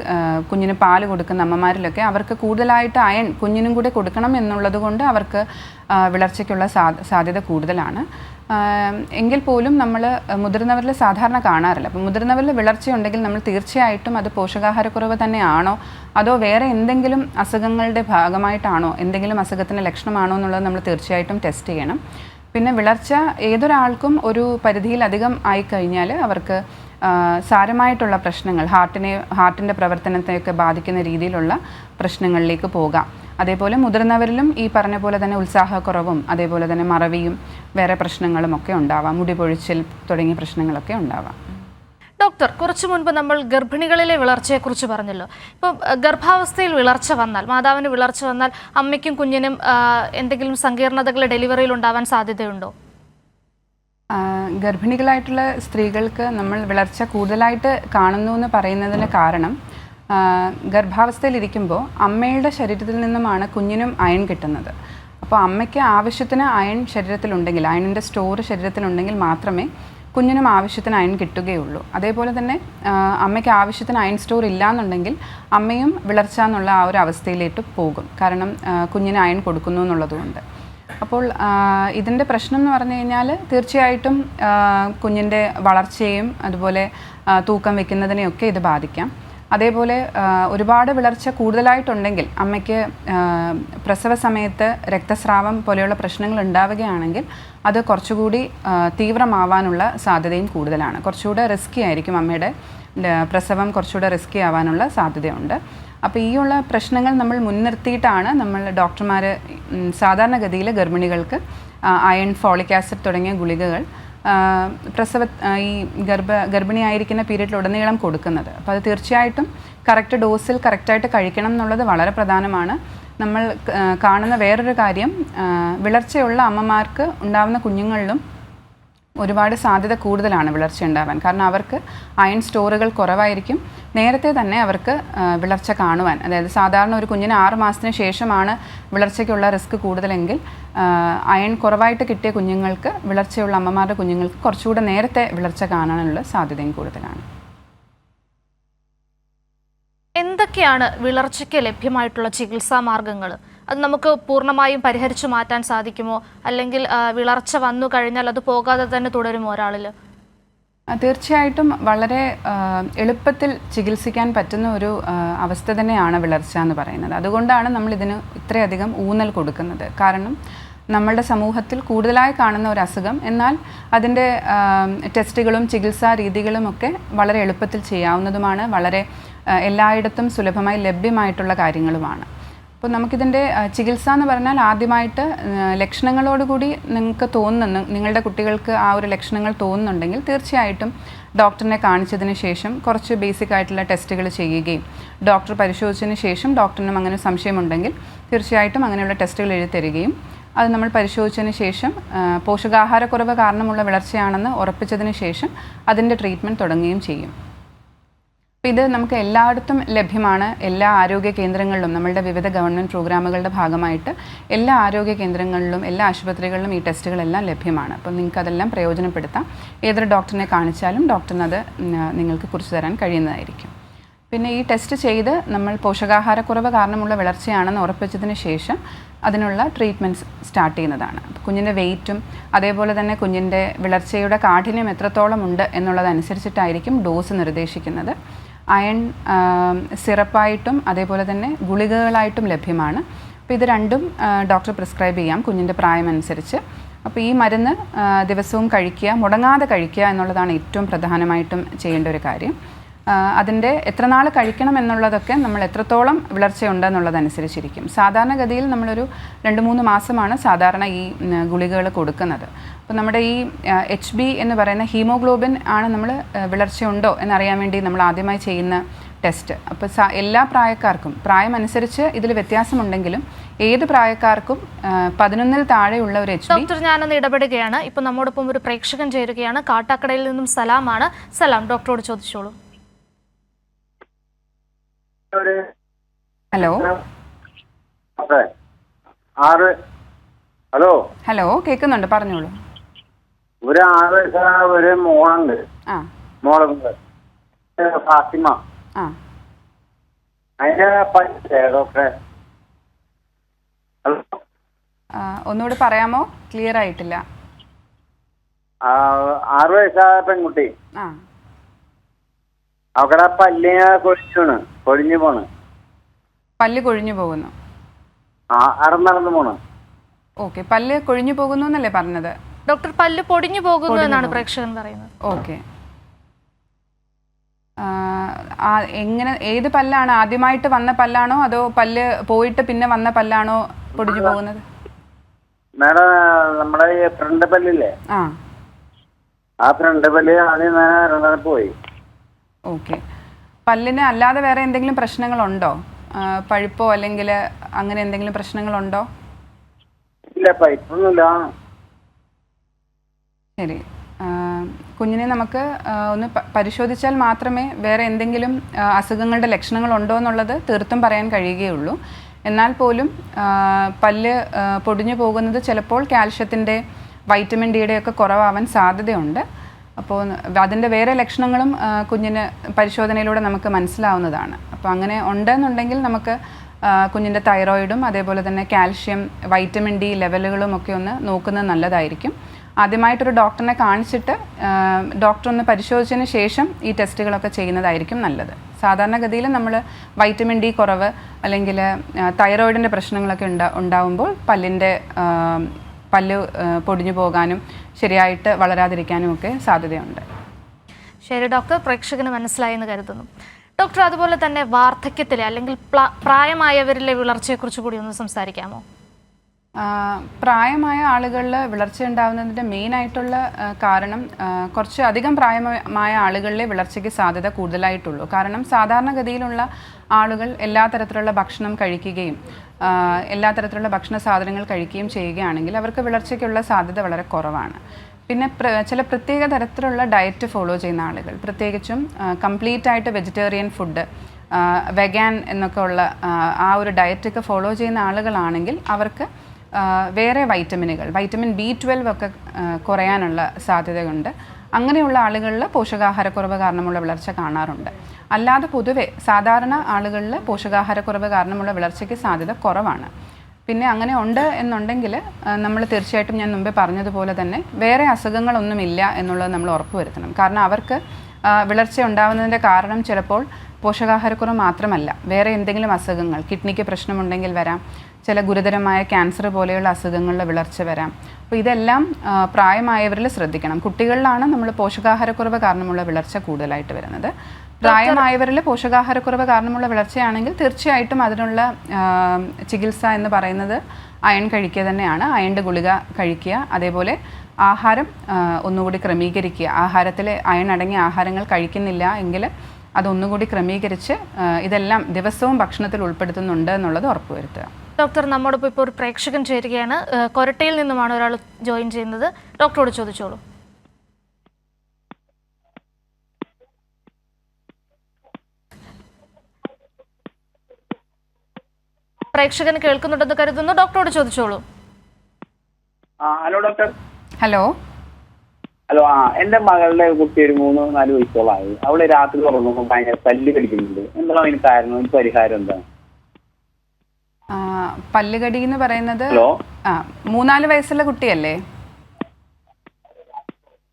കുഞ്ഞിന് പാല് കൊടുക്കുന്ന അമ്മമാരിലൊക്കെ അവർക്ക് കൂടുതലായിട്ട് അയൺ കുഞ്ഞിനും കൂടെ കൊടുക്കണം എന്നുള്ളത് കൊണ്ട് അവർക്ക് വിളർച്ചയ്ക്കുള്ള സാധ്യത കൂടുതലാണ്. എങ്കിൽ പോലും നമ്മൾ മുതിർന്നവരിൽ സാധാരണ കാണാറില്ല. അപ്പോൾ മുതിർന്നവരിൽ വിളർച്ചയുണ്ടെങ്കിൽ നമ്മൾ തീർച്ചയായിട്ടും അത് പോഷകാഹാരക്കുറവ് തന്നെയാണോ അതോ വേറെ എന്തെങ്കിലും അസുഖങ്ങളുടെ ഭാഗമായിട്ടാണോ, എന്തെങ്കിലും അസുഖത്തിൻ്റെ ലക്ഷണമാണോ എന്നുള്ളത് നമ്മൾ തീർച്ചയായിട്ടും ടെസ്റ്റ് ചെയ്യണം. പിന്നെ വിളർച്ച ഏതൊരാൾക്കും ഒരു പരിധിയിലധികം ആയിക്കഴിഞ്ഞാൽ അവർക്ക് സാരമായിട്ടുള്ള പ്രശ്നങ്ങൾ, ഹാർട്ടിൻ്റെ പ്രവർത്തനത്തെയൊക്കെ ബാധിക്കുന്ന രീതിയിലുള്ള പ്രശ്നങ്ങളിലേക്ക് പോകാം. അതേപോലെ മുതിർന്നവരിലും ഈ പറഞ്ഞ പോലെ തന്നെ ഉത്സാഹക്കുറവും അതേപോലെ തന്നെ മറവിയും വേറെ പ്രശ്നങ്ങളും ഒക്കെ ഉണ്ടാവാം. മുടി പൊഴിച്ചിൽ തുടങ്ങിയ പ്രശ്നങ്ങളൊക്കെ ഉണ്ടാവാം. ഡോക്ടർ, കുറച്ചു മുൻപ് നമ്മൾ ഗർഭിണികളിലെ വിളർച്ചയെക്കുറിച്ച് പറഞ്ഞല്ലോ. ഇപ്പം ഗർഭാവസ്ഥയിൽ വിളർച്ച വന്നാൽ, മാതാവിന് വിളർച്ച വന്നാൽ അമ്മയ്ക്കും കുഞ്ഞിനും എന്തെങ്കിലും സങ്കീർണതകൾ ഡെലിവറിയിൽ ഉണ്ടാവാൻ സാധ്യതയുണ്ടോ? ഗർഭിണികളായിട്ടുള്ള സ്ത്രീകൾക്ക് നമ്മൾ വിളർച്ച കൂടുതലായിട്ട് കാണുന്നു എന്ന് പറയുന്നതിന് കാരണം ഗർഭാവസ്ഥയിലിരിക്കുമ്പോൾ അമ്മയുടെ ശരീരത്തിൽ നിന്നുമാണ് കുഞ്ഞിനും അയൺ കിട്ടുന്നത്. അപ്പോൾ അമ്മയ്ക്ക് ആവശ്യത്തിന് അയൺ ശരീരത്തിലുണ്ടെങ്കിൽ, അയണിൻ്റെ സ്റ്റോർ ശരീരത്തിലുണ്ടെങ്കിൽ മാത്രമേ കുഞ്ഞിനും ആവശ്യത്തിന് അയൺ കിട്ടുകയുള്ളൂ. അതേപോലെ തന്നെ അമ്മയ്ക്ക് ആവശ്യത്തിന് അയൺ സ്റ്റോർ ഇല്ലയെന്നുണ്ടെങ്കിൽ അമ്മയും വിളർച്ച എന്നുള്ള ആ ഒരു അവസ്ഥയിലേക്ക് പോകും. കാരണം കുഞ്ഞിന് അയൺ കൊടുക്കുന്നു എന്നുള്ളതുകൊണ്ട്. അപ്പോൾ ഇതിൻ്റെ പ്രശ്നം എന്ന് പറഞ്ഞു കഴിഞ്ഞാൽ തീർച്ചയായിട്ടും കുഞ്ഞിൻ്റെ വളർച്ചയെയും അതുപോലെ തൂക്കം വയ്ക്കുന്നതിനെയൊക്കെ ഇത് ബാധിക്കാം. അതേപോലെ ഒരുപാട് വിളർച്ച കൂടുതലായിട്ടുണ്ടെങ്കിൽ അമ്മയ്ക്ക് പ്രസവ സമയത്ത് രക്തസ്രാവം പോലെയുള്ള പ്രശ്നങ്ങൾ ഉണ്ടാവുകയാണെങ്കിൽ അത് കുറച്ചുകൂടി തീവ്രമാവാനുള്ള സാധ്യതയും കൂടുതലാണ്. കുറച്ചുകൂടെ റിസ്കി ആയിരിക്കും, അമ്മയുടെ പ്രസവം കുറച്ചുകൂടെ റിസ്കി ആവാനുള്ള സാധ്യതയുണ്ട്. അപ്പോൾ ഈ ഉള്ള പ്രശ്നങ്ങൾ നമ്മൾ മുൻനിർത്തിയിട്ടാണ് നമ്മൾ ഡോക്ടർമാർ സാധാരണഗതിയിൽ ഗർഭിണികൾക്ക് അയൺ, ഫോളിക് ആസിഡ് തുടങ്ങിയ ഗുളികകൾ ഈ ഗർഭിണിയായിരിക്കുന്ന പീരീഡിലുടനീളം കൊടുക്കുന്നത്. അപ്പോൾ അത് തീർച്ചയായിട്ടും കറക്റ്റ് ഡോസിൽ കറക്റ്റായിട്ട് കഴിക്കണം എന്നുള്ളത് വളരെ പ്രധാനമാണ്. നമ്മൾ കാണുന്ന വേറൊരു കാര്യം, വിളർച്ചയുള്ള അമ്മമാർക്ക് ഉണ്ടാകുന്ന കുഞ്ഞുങ്ങളിലും ഒരുപാട് സാധ്യത കൂടുതലാണ് വിളർച്ച ഉണ്ടാവാൻ. കാരണം അവർക്ക് അയൺ സ്റ്റോറുകൾ കുറവായിരിക്കും. നേരത്തെ തന്നെ അവർക്ക് വിളർച്ച കാണുവാൻ, അതായത് സാധാരണ ഒരു കുഞ്ഞിന് 6 മാസത്തിന് ശേഷമാണ് വിളർച്ചയ്ക്കുള്ള റിസ്ക് കൂടുതലെങ്കിൽ അയൺ കുറവായിട്ട് കിട്ടിയ കുഞ്ഞുങ്ങൾക്ക്, വിളർച്ചയുള്ള അമ്മമാരുടെ കുഞ്ഞുങ്ങൾക്ക് കുറച്ചുകൂടെ നേരത്തെ വിളർച്ച കാണാനുള്ള സാധ്യതയും കൂടുതലാണ്. എന്തൊക്കെയാണ് വിളർച്ചയ്ക്ക് ലഭ്യമായിട്ടുള്ള ചികിത്സാ മാർഗങ്ങൾ? അത് നമുക്ക് പൂർണ്ണമായും പരിഹരിച്ചു മാറ്റാൻ സാധിക്കുമോ, അല്ലെങ്കിൽ വിളർച്ച വന്നു കഴിഞ്ഞാൽ അത് പോകാതെ തന്നെ തുടരുമോ ഒരാളിൽ? തീർച്ചയായിട്ടും വളരെ എളുപ്പത്തിൽ ചികിത്സിക്കാൻ പറ്റുന്ന ഒരു അവസ്ഥ തന്നെയാണ് വിളർച്ച എന്ന് പറയുന്നത്. അതുകൊണ്ടാണ് നമ്മൾ ഇതിന് ഇത്രയധികം ഊന്നൽ കൊടുക്കുന്നത്. കാരണം നമ്മളുടെ സമൂഹത്തിൽ കൂടുതലായി കാണുന്ന ഒരു അസുഖം, എന്നാൽ അതിൻ്റെ ടെസ്റ്റുകളും ചികിത്സാ രീതികളും ഒക്കെ വളരെ എളുപ്പത്തിൽ ചെയ്യാവുന്നതുമാണ്, വളരെ എല്ലായിടത്തും സുലഭമായി ലഭ്യമായിട്ടുള്ള കാര്യങ്ങളുമാണ്. അപ്പോൾ നമുക്കിതിൻ്റെ ചികിത്സ എന്ന് പറഞ്ഞാൽ ആദ്യമായിട്ട് ലക്ഷണങ്ങളോടുകൂടി നിങ്ങൾക്ക് തോന്നുന്നു, നിങ്ങളുടെ കുട്ടികൾക്ക് ആ ഒരു ലക്ഷണങ്ങൾ തോന്നുന്നുണ്ടെങ്കിൽ തീർച്ചയായിട്ടും ഡോക്ടറിനെ കാണിച്ചതിന് ശേഷം കുറച്ച് ബേസിക് ആയിട്ടുള്ള ടെസ്റ്റുകൾ ചെയ്യുകയും ഡോക്ടർ പരിശോധിച്ചതിന് ശേഷം ഡോക്ടറിനും അങ്ങനെ സംശയമുണ്ടെങ്കിൽ തീർച്ചയായിട്ടും അങ്ങനെയുള്ള ടെസ്റ്റുകൾ എഴുതി തരികയും അത് നമ്മൾ പരിശോധിച്ചതിന് ശേഷം പോഷകാഹാരക്കുറവ് കാരണമുള്ള വിളർച്ചയാണെന്ന് ഉറപ്പിച്ചതിന് ശേഷം അതിൻ്റെ ട്രീറ്റ്മെൻറ്റ് തുടങ്ങുകയും ചെയ്യും. അപ്പോൾ ഇത് നമുക്ക് എല്ലായിടത്തും ലഭ്യമാണ്. എല്ലാ ആരോഗ്യ കേന്ദ്രങ്ങളിലും, നമ്മളുടെ വിവിധ ഗവൺമെൻറ് പ്രോഗ്രാമുകളുടെ ഭാഗമായിട്ട് എല്ലാ ആരോഗ്യ കേന്ദ്രങ്ങളിലും എല്ലാ ആശുപത്രികളിലും ഈ ടെസ്റ്റുകളെല്ലാം ലഭ്യമാണ്. അപ്പോൾ നിങ്ങൾക്ക് അതെല്ലാം പ്രയോജനപ്പെടുത്താം. ഏതൊരു ഡോക്ടറിനെ കാണിച്ചാലും ഡോക്ടറിനത് നിങ്ങൾക്ക് കുറിച്ച് തരാൻ കഴിയുന്നതായിരിക്കും. പിന്നെ ഈ ടെസ്റ്റ് ചെയ്ത് നമ്മൾ പോഷകാഹാരക്കുറവ് കാരണമുള്ള വിളർച്ചയാണെന്ന് ഉറപ്പിച്ചതിന് ശേഷം അതിനുള്ള ട്രീറ്റ്മെൻറ്റ്സ് സ്റ്റാർട്ട് ചെയ്യുന്നതാണ്. കുഞ്ഞിൻ്റെ വെയ്റ്റും അതേപോലെ തന്നെ കുഞ്ഞിൻ്റെ വിളർച്ചയുടെ കാഠിന്യം എത്രത്തോളം ഉണ്ട് എന്നുള്ളതനുസരിച്ചിട്ടായിരിക്കും ഡോസ് നിർദ്ദേശിക്കുന്നത്. അയൺ സിറപ്പായിട്ടും അതേപോലെ തന്നെ ഗുളികകളായിട്ടും ലഭ്യമാണ്. അപ്പോൾ ഇത് രണ്ടും ഡോക്ടർ പ്രിസ്ക്രൈബ് ചെയ്യാം കുഞ്ഞിൻ്റെ പ്രായമനുസരിച്ച്. അപ്പോൾ ഈ മരുന്ന് ദിവസവും കഴിക്കുക, മുടങ്ങാതെ കഴിക്കുക എന്നുള്ളതാണ് ഏറ്റവും പ്രധാനമായിട്ടും ചെയ്യേണ്ട ഒരു കാര്യം. അതിൻ്റെ എത്ര നാൾ കഴിക്കണം എന്നുള്ളതൊക്കെ നമ്മൾ എത്രത്തോളം വിളർച്ചയുണ്ടെന്നുള്ളതനുസരിച്ചിരിക്കും. സാധാരണഗതിയിൽ നമ്മളൊരു 2-3 മാസമാണ് സാധാരണ ഈ ഗുളികകൾ കൊടുക്കുന്നത്. അപ്പോൾ നമ്മുടെ ഈ HB എന്ന് പറയുന്ന ഹീമോഗ്ലോബിൻ ആണ് നമ്മൾ വിളർച്ചയുണ്ടോ എന്നറിയാൻ വേണ്ടി നമ്മൾ ആദ്യമായി ചെയ്യുന്ന ടെസ്റ്റ്. അപ്പോൾ എല്ലാ പ്രായക്കാർക്കും പ്രായമനുസരിച്ച് ഇതിൽ വ്യത്യാസമുണ്ടെങ്കിലും ഏത് പ്രായക്കാർക്കും 11-ൽ താഴെയുള്ള ഒരു HB. ഡോക്ടർ, ഞാനൊന്ന് ഇടപെടുകയാണ്. ഇപ്പോൾ നമ്മോടൊപ്പം ഒരു പ്രേക്ഷകൻ ചേരുകയാണ്. കാട്ടാക്കടയിൽ നിന്നും സലാമാണ്. സലാം, ഡോക്ടറോട് ചോദിച്ചോളൂ. ഹലോ ഹലോ ഹലോ കേൾക്കുന്നുണ്ട്, പറഞ്ഞോളൂ. ഒരു 6 വയസ്സായ ഒരു മോളുണ്ട്. മോളുണ്ട് ഫാത്തിമ. അതിന്റെ ഡോക്ടറെ ഒന്നുകൂടി പറയാമോ? ക്ലിയർ ആയിട്ടില്ല. 6 വയസ്സായ പെൺകുട്ടി. അവിടെ പല്ലിനെ കൊഴിഞ്ഞു പോണ്. പല്ല് കൊഴിഞ്ഞു പോകുന്നു. നടന്നു പോണ്. ഓക്കെ, പല്ല് കൊഴിഞ്ഞു പോകുന്നു എന്നല്ലേ പറഞ്ഞത്? ഡോക്ടർ, പല്ല് പൊടിഞ്ഞു പോകുന്നു എന്നാണ് പ്രേക്ഷകൻ പറയുന്നത്. ഓക്കെ, എങ്ങനെ, ഏത് പല്ലാണ്? ആദ്യമായിട്ട് വന്ന പല്ലാണോ അതോ പല്ല് പോയിട്ട് പിന്നെ വന്ന പല്ലാണോ പൊടിഞ്ഞു പോകുന്നത്? മേഡം, നമ്മുടെ ഫ്രണ്ട് പല്ലില്ലേ, ആ ഫ്രണ്ട് പല്ല് ആദ്യം പോയി. ഓക്കെ, പല്ലിന് അല്ലാതെ വേറെ എന്തെങ്കിലും പ്രശ്നങ്ങളുണ്ടോ? പഴുപ്പോ അല്ലെങ്കിൽ അങ്ങനെ എന്തെങ്കിലും പ്രശ്നങ്ങളുണ്ടോ? ഇല്ല, പഴുപ്പൊന്നുമില്ല. ശരി, കുഞ്ഞിനെ നമുക്ക് ഒന്ന് പരിശോധിച്ചാൽ മാത്രമേ വേറെ എന്തെങ്കിലും അസുഖങ്ങളുടെ ലക്ഷണങ്ങളുണ്ടോ എന്നുള്ളത് തീർത്തും പറയാൻ കഴിയുകയുള്ളൂ. എന്നാൽ പോലും പല്ല് പൊടിഞ്ഞു പോകുന്നത് ചിലപ്പോൾ കാൽഷ്യത്തിൻ്റെ, വൈറ്റമിൻ ഡിയുടെ ഒക്കെ കുറവാവാൻ സാധ്യതയുണ്ട്. അപ്പോൾ അതിൻ്റെ വേറെ ലക്ഷണങ്ങളും കുഞ്ഞിന് പരിശോധനയിലൂടെ നമുക്ക് മനസ്സിലാവുന്നതാണ്. അപ്പോൾ അങ്ങനെ ഉണ്ടെന്നുണ്ടെങ്കിൽ നമുക്ക് കുഞ്ഞിൻ്റെ തൈറോയിഡും അതേപോലെ തന്നെ കാൽഷ്യം, വൈറ്റമിൻ ഡി ലെവലുകളും ഒക്കെ ഒന്ന് നോക്കുന്നത് നല്ലതായിരിക്കും. ആദ്യമായിട്ടൊരു ഡോക്ടറിനെ കാണിച്ചിട്ട് ഡോക്ടർ ഒന്ന് പരിശോധിച്ചതിന് ശേഷം ഈ ടെസ്റ്റുകളൊക്കെ ചെയ്യുന്നതായിരിക്കും നല്ലത്. സാധാരണഗതിയിൽ നമ്മൾ വൈറ്റമിൻ ഡി കുറവ് അല്ലെങ്കിൽ തൈറോയിഡിൻ്റെ പ്രശ്നങ്ങളൊക്കെ ഉണ്ടാവുമ്പോൾ പല്ല് പൊടിഞ്ഞു പോകാനും ശരിയായിട്ട് വളരാതിരിക്കാനും ഒക്കെ സാധ്യതയുണ്ട്. ശരി ഡോക്ടർ, പ്രേക്ഷകന് മനസ്സിലായെന്ന് കരുതുന്നു. ഡോക്ടർ, അതുപോലെ തന്നെ വാർദ്ധക്യത്തിലെ അല്ലെങ്കിൽ പ്രായമായവരിലെ വിളർച്ചയെക്കുറിച്ച് കൂടി ഒന്ന് സംസാരിക്കാമോ? പ്രായമായ ആളുകളിൽ വിളർച്ച ഉണ്ടാകുന്നതിൻ്റെ മെയിനായിട്ടുള്ള കാരണം കുറച്ച് അധികം പ്രായമായ ആളുകളിലെ വിളർച്ചയ്ക്ക് സാധ്യത കൂടുതലായിട്ടുള്ളൂ. കാരണം സാധാരണഗതിയിലുള്ള ആളുകൾ എല്ലാ തരത്തിലുള്ള ഭക്ഷണം കഴിക്കുകയും എല്ലാ തരത്തിലുള്ള ഭക്ഷണ സാധനങ്ങൾ കഴിക്കുകയും ചെയ്യുകയാണെങ്കിൽ അവർക്ക് വിളർച്ചയ്ക്കുള്ള സാധ്യത വളരെ കുറവാണ്. പിന്നെ ചില പ്രത്യേക തരത്തിലുള്ള ഡയറ്റ് ഫോളോ ചെയ്യുന്ന ആളുകൾ, പ്രത്യേകിച്ചും കംപ്ലീറ്റ് ആയിട്ട് വെജിറ്റേറിയൻ ഫുഡ്, വെഗാൻ എന്നൊക്കെ ഉള്ള ആ ഒരു ഡയറ്റൊക്കെ ഫോളോ ചെയ്യുന്ന ആളുകളാണെങ്കിൽ അവർക്ക് വേറെ വൈറ്റമിൻ B12 ഒക്കെ കുറയാനുള്ള സാധ്യതയുണ്ട്. അങ്ങനെയുള്ള ആളുകളിൽ പോഷകാഹാരക്കുറവ് കാരണമുള്ള വിളർച്ച കാണാറുണ്ട്. അല്ലാതെ പൊതുവെ സാധാരണ ആളുകളിൽ പോഷകാഹാരക്കുറവ് കാരണമുള്ള വിളർച്ചയ്ക്ക് സാധ്യത കുറവാണ്. പിന്നെ അങ്ങനെ ഉണ്ട് എന്നുണ്ടെങ്കിൽ നമ്മൾ തീർച്ചയായിട്ടും ഞാൻ മുമ്പേ പറഞ്ഞതുപോലെ തന്നെ വേറെ അസുഖങ്ങളൊന്നുമില്ല എന്നുള്ളത് നമ്മൾ ഉറപ്പുവരുത്തണം. കാരണം അവർക്ക് വിളർച്ച ഉണ്ടാകുന്നതിൻ്റെ കാരണം ചിലപ്പോൾ പോഷകാഹാരക്കുറവ് മാത്രമല്ല, വേറെ എന്തെങ്കിലും അസുഖങ്ങൾ, കിഡ്നിക്ക് പ്രശ്നമുണ്ടെങ്കിൽ വരാം, ചില ഗുരുതരമായ ക്യാൻസർ പോലെയുള്ള അസുഖങ്ങളിൽ വിളർച്ച വരാം. അപ്പോൾ ഇതെല്ലാം പ്രായമായവരിൽ ശ്രദ്ധിക്കണം. കുട്ടികളിലാണ് നമ്മൾ പോഷകാഹാരക്കുറവ് കാരണമുള്ള വിളർച്ച കൂടുതലായിട്ട് വരുന്നത്. പ്രായമായവരിൽ പോഷകാഹാരക്കുറവ് കാരണമുള്ള വിളർച്ചയാണെങ്കിൽ തീർച്ചയായിട്ടും അതിനുള്ള ചികിത്സ എന്ന് പറയുന്നത് അയൺ കഴിക്കുക തന്നെയാണ്. അയണിൻ്റെ ഗുളിക കഴിക്കുക, അതേപോലെ ആഹാരം ഒന്നുകൂടി ക്രമീകരിക്കുക. ആഹാരത്തിൽ അയൺ അടങ്ങിയ ആഹാരങ്ങൾ കഴിക്കുന്നില്ല എങ്കിൽ അതൊന്നുകൂടി ക്രമീകരിച്ച് ഇതെല്ലാം ദിവസവും ഭക്ഷണത്തിൽ ഉൾപ്പെടുത്തുന്നുണ്ട് എന്നുള്ളത് ഉറപ്പുവരുത്തുക. ഡോക്ടർ, നമ്മോടൊപ്പം ഇപ്പോൾ ഒരു പ്രേക്ഷകൻ ചേരുകയാണ്. കൊരട്ടയിൽ നിന്നുമാണ് ഒരാൾ ജോയിൻ ചെയ്യുന്നത്. ഡോക്ടറോട് ചോദിച്ചോളൂ. പ്രേക്ഷകന് കേൾക്കുന്നുണ്ടെന്ന് കരുതുന്നു. ഡോക്ടറോട് ചോദിച്ചോളൂ. Hello doctor. ഹലോ. എന്റെ മകളുടെ കുട്ടി ഒരു 3-4 വയസ്സോളായി. അവള് രാത്രി ഉറങ്ങുമ്പോൾ ഭയങ്കര പല്ല് കടിക്കുന്നുണ്ട്. എന്താണ് അതിന് കാരണം? ഒരു പരിഹാരം എന്താണ്? പല്ലുകടി എന്ന് പറയുന്നത് 3-4 വയസ്സുള്ള കുട്ടിയല്ലേ?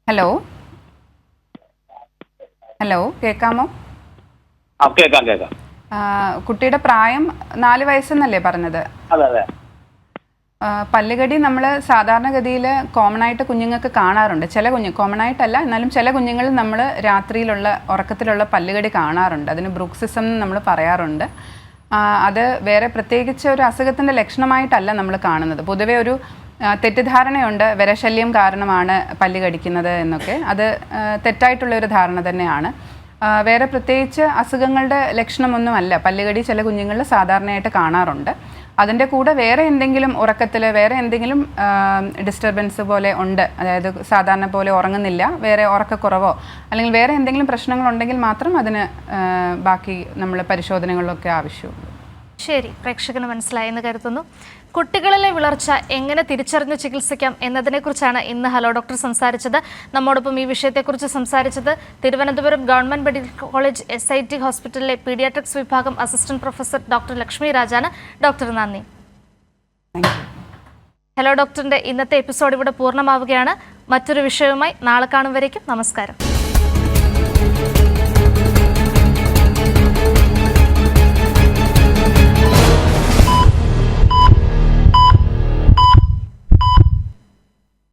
ഹലോ ഹലോ കേൾക്കാമോ? കേൾക്കാം. കുട്ടിയുടെ പ്രായം 4 വയസ്സെന്നല്ലേ പറഞ്ഞത്? അതെ. പല്ലുകടി നമ്മൾ സാധാരണഗതിയിൽ കോമൺ ആയിട്ട് കുഞ്ഞുങ്ങൾക്ക് കാണാറുണ്ട്. കോമൺ ആയിട്ടല്ല, എന്നാലും ചില കുഞ്ഞുങ്ങളിൽ നമ്മൾ രാത്രിയിലുള്ള ഉറക്കത്തിലുള്ള പല്ലുകടി കാണാറുണ്ട്. അതിന് ബ്രൂക്സിസം എന്ന് നമ്മൾ പറയാറുണ്ട്. അത് വേറെ പ്രത്യേകിച്ച് ഒരു അസുഖത്തിൻ്റെ ലക്ഷണമായിട്ടല്ല നമ്മൾ കാണുന്നത്. പൊതുവെ ഒരു തെറ്റിദ്ധാരണയുണ്ട്, വിരശല്യം കാരണമാണ് പല്ല് കടിക്കുന്നത് എന്നൊക്കെ. അത് തെറ്റായിട്ടുള്ള ഒരു ധാരണ തന്നെയാണ്. വേറെ പ്രത്യേകിച്ച് അസുഖങ്ങളുടെ ലക്ഷണമൊന്നുമല്ല പല്ലുകടി ചില കുഞ്ഞുങ്ങളിൽ സാധാരണയായിട്ട് കാണാറുണ്ട്. അതിൻ്റെ കൂടെ വേറെ എന്തെങ്കിലും ഉറക്കത്തിൽ വേറെ എന്തെങ്കിലും ഡിസ്റ്റർബൻസ് പോലെ ഉണ്ട്, അതായത് സാധാരണ പോലെ ഉറങ്ങുന്നില്ല, വേറെ ഉറക്കക്കുറവോ അല്ലെങ്കിൽ വേറെ എന്തെങ്കിലും പ്രശ്നങ്ങളുണ്ടെങ്കിൽ മാത്രം അതിന് ബാക്കി നമ്മൾ പരിശോധനകളിലൊക്കെ ആവശ്യമുള്ളൂ. ശരി, പ്രേക്ഷകന് മനസ്സിലായെന്ന് കരുതുന്നു. കുട്ടികളിലെ വിളർച്ച എങ്ങനെ തിരിച്ചറിഞ്ഞ് ചികിത്സിക്കാം എന്നതിനെക്കുറിച്ചാണ് ഇന്ന് ഹലോ ഡോക്ടർ സംസാരിച്ചത്. നമ്മോടൊപ്പം ഈ വിഷയത്തെക്കുറിച്ച് സംസാരിച്ചത് Thiruvananthapuram government medical college SIT ഹോസ്പിറ്റലിലെ പീഡിയാട്രിക്സ് വിഭാഗം അസിസ്റ്റന്റ് പ്രൊഫസർ ഡോക്ടർ ലക്ഷ്മി രാജാണ്. ഡോക്ടർ നന്ദി. ഹലോ ഡോക്ടറിൻ്റെ ഇന്നത്തെ എപ്പിസോഡ് ഇവിടെ പൂർണ്ണമാവുകയാണ്. മറ്റൊരു വിഷയവുമായി നാളെ കാണും വരേക്കും നമസ്കാരം.